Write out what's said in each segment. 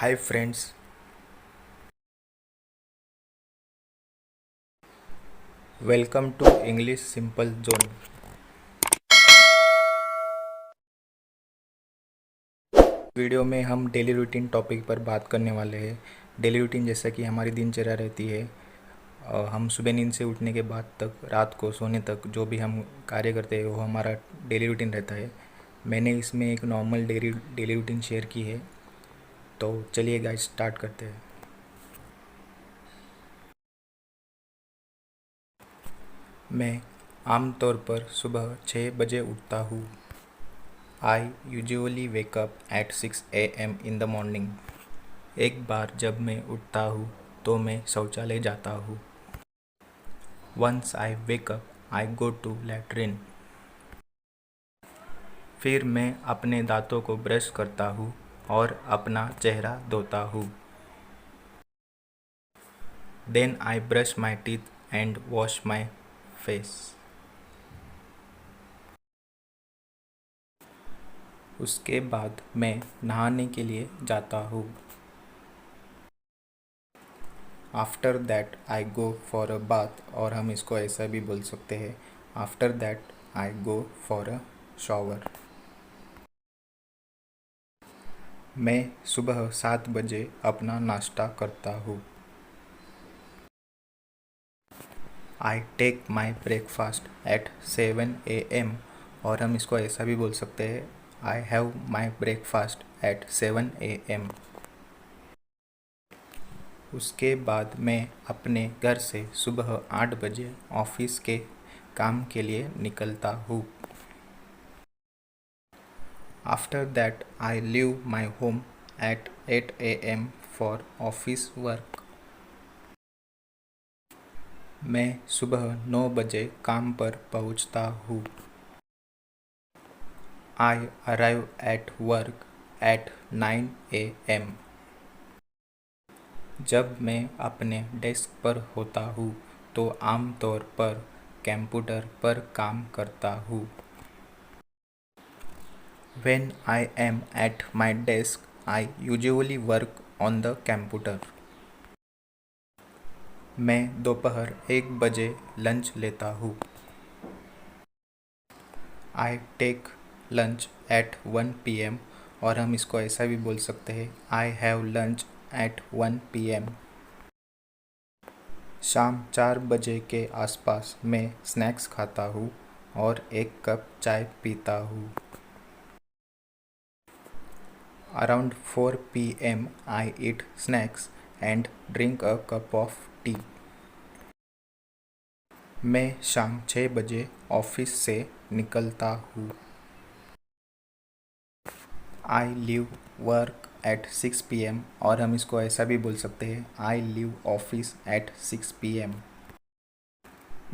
Hi friends, welcome to English Simple Zone। Video में हम daily routine topic पर बात करने वाले हैं। डेली रूटीन जैसा कि हमारी दिनचर्या रहती है, हम सुबह नींद से उठने के बाद तक रात को सोने तक जो भी हम कार्य करते हैं वो हमारा डेली रूटीन रहता है। मैंने इसमें एक नॉर्मल डेली रूटीन शेयर की है, तो चलिए गाइस स्टार्ट करते हैं। मैं आमतौर पर सुबह 6 बजे उठता हूँ। I usually wake up at 6 AM in the morning. एक बार जब मैं उठता हूँ तो मैं शौचालय जाता हूँ। Once I wake up I go to latrine. फिर मैं अपने दांतों को ब्रश करता हूँ और अपना चेहरा धोता हूँ। Then I brush my teeth and wash my face. उसके बाद मैं नहाने के लिए जाता हूँ। After that I go for a bath, और हम इसको ऐसा भी बोल सकते हैं, after that I go for a shower. मैं सुबह 7 बजे अपना नाश्ता करता हूँ। I take my breakfast at 7 AM, और हम इसको ऐसा भी बोल सकते हैं, I have my breakfast at 7 AM। उसके बाद मैं अपने घर से सुबह 8 बजे ऑफिस के काम के लिए निकलता हूँ। After that I leave my home at 8 AM for office work. मैं सुबह 9 बजे काम पर पहुँचता हूँ। आई arrive at work at 9 AM। जब मैं अपने डेस्क पर होता हूँ तो आमतौर पर कंप्यूटर पर काम करता हूँ। When I am at my desk, I usually work on the computer। मैं दोपहर 1 बजे लंच लेता हूँ। I take lunch at 1 PM, और हम इसको ऐसा भी बोल सकते हैं, I have lunch at 1 PM। शाम 4 बजे के आसपास मैं स्नैक्स खाता हूँ और 1 कप चाय पीता हूँ। Around 4 PM, I eat snacks and drink a cup of tea। मैं शाम 6 बजे ऑफिस से निकलता हूँ। I leave work at 6 PM, और हम इसको ऐसा भी बोल सकते हैं, I leave office at 6 PM।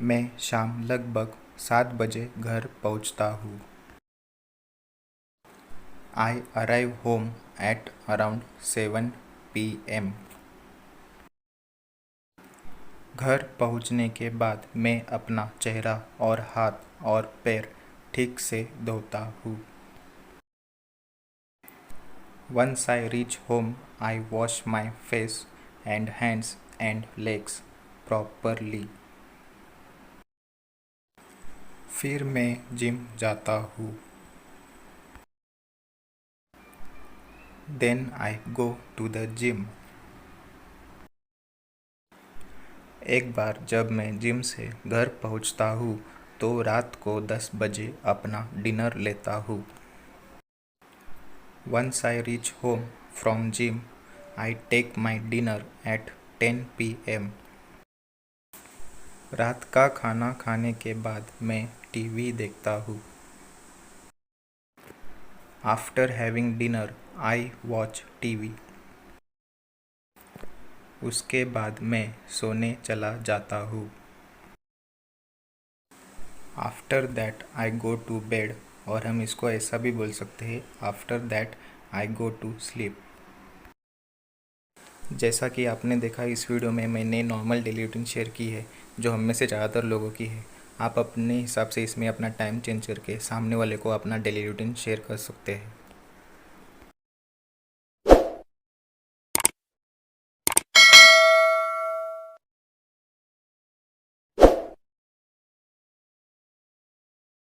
मैं शाम लगभग 7 बजे घर पहुँचता हूँ। आई arrive home at around 7 PM। घर पहुंचने के बाद मैं अपना चेहरा और हाथ और पैर ठीक से धोता हूँ। Once I reach home I wash my face and hands and legs properly. फिर मैं जिम जाता हूँ। Then I go to the gym. एक बार जब मैं जिम से घर पहुँचता हूँ तो रात को 10 बजे अपना डिनर लेता हूँ। Once I reach home from gym, I take my dinner at 10 PM। रात का खाना खाने के बाद मैं टीवी देखता हूँ। After having dinner, I watch TV। उसके बाद मैं सोने चला जाता हूँ। After that, I go to bed, और हम इसको ऐसा भी बोल सकते हैं, After that, I go to sleep। जैसा कि आपने देखा, इस वीडियो में मैंने नॉर्मल डेली रूटीन शेयर की है जो हम में से ज़्यादातर लोगों की है। आप अपने हिसाब से इसमें अपना टाइम चेंज करके सामने वाले को अपना डेली रूटीन शेयर कर सकते हैं।